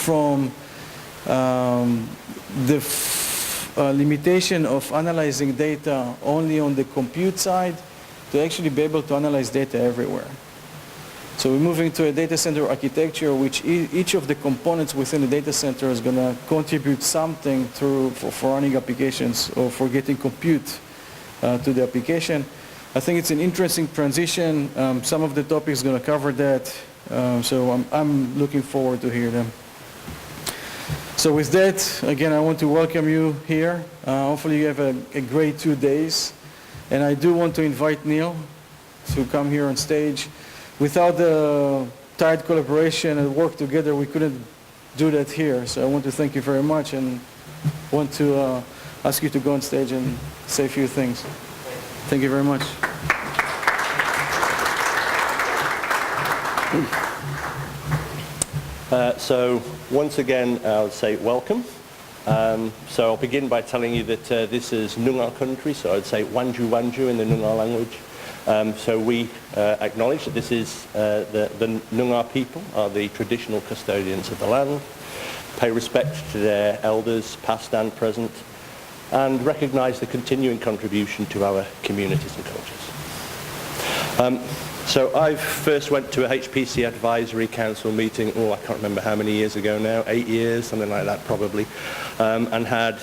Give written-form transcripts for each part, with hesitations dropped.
from the limitation of analyzing data only on the compute side to actually be able to analyze data everywhere. So we're moving to a data center architecture which each of the components within the data center is going to contribute something for running applications or for getting compute to the application. I think it's an interesting transition. Some of the topics are going to cover that. So I'm looking forward to hear them. So with that, again, I want to welcome you here. Hopefully you have a great 2 days. And I do want to invite Neil to come here on stage. Without the tight collaboration and work together, we couldn't do that here. So I want to thank you very much and want to ask you to go on stage and say a few things. Thank you very much. So once again, I'll say welcome. So I'll begin by telling you that this is Noongar country, so I'd say Wanju Wanju in the Noongar language. So we acknowledge that this is the Noongar people are the traditional custodians of the land, pay respect to their elders, past and present, and recognise the continuing contribution to our communities and cultures. So I first went to a HPC Advisory Council meeting, I can't remember how many years ago now, 8 years, something like that probably, and had,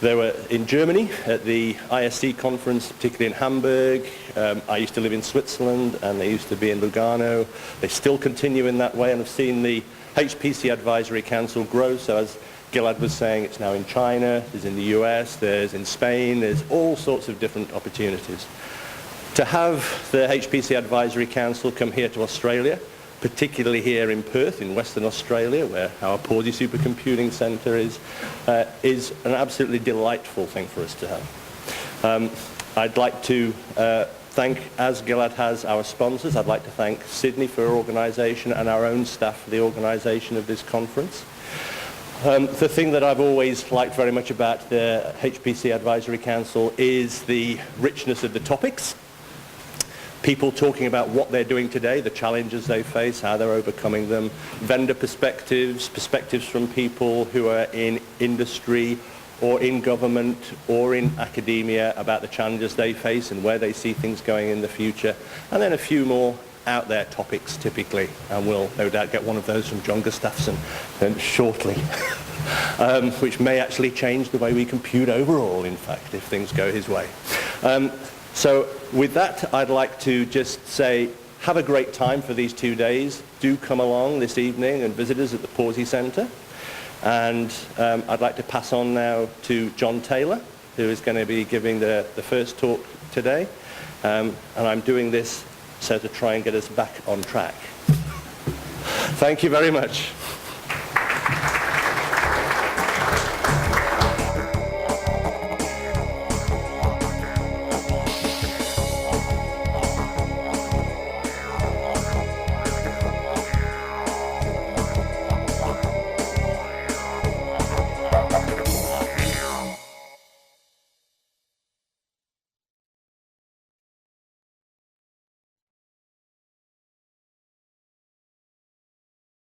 they were in Germany at the ISC conference, particularly in Hamburg. I used to live in Switzerland and they used to be in Lugano. They still continue in that way, and I've seen the HPC Advisory Council grow. So as Gilad was saying, it's now in China, there's in the US, there's in Spain, there's all sorts of different opportunities. To have the HPC Advisory Council come here to Australia, particularly here in Perth in Western Australia, where our Pawsey Supercomputing Centre is an absolutely delightful thing for us to have. I'd like to thank, as Gilad has, our sponsors. I'd like to thank Sydney for her organisation and our own staff for the organisation of this conference. The thing that I've always liked very much about the HPC Advisory Council is the richness of the topics. People talking about what they're doing today, the challenges they face, how they're overcoming them, vendor perspectives, perspectives from people who are in industry or in government or in academia about the challenges they face and where they see things going in the future, and then a few more out there topics typically, and we'll no doubt get one of those from John Gustafsson shortly, which may actually change the way we compute overall, in fact, if things go his way. So with that, I'd like to just say, have a great time for these 2 days. Do come along this evening and visit us at the Pawsey Centre. And I'd like to pass on now to John Taylor, who is going to be giving the first talk today. And I'm doing this so to try and get us back on track. Thank you very much.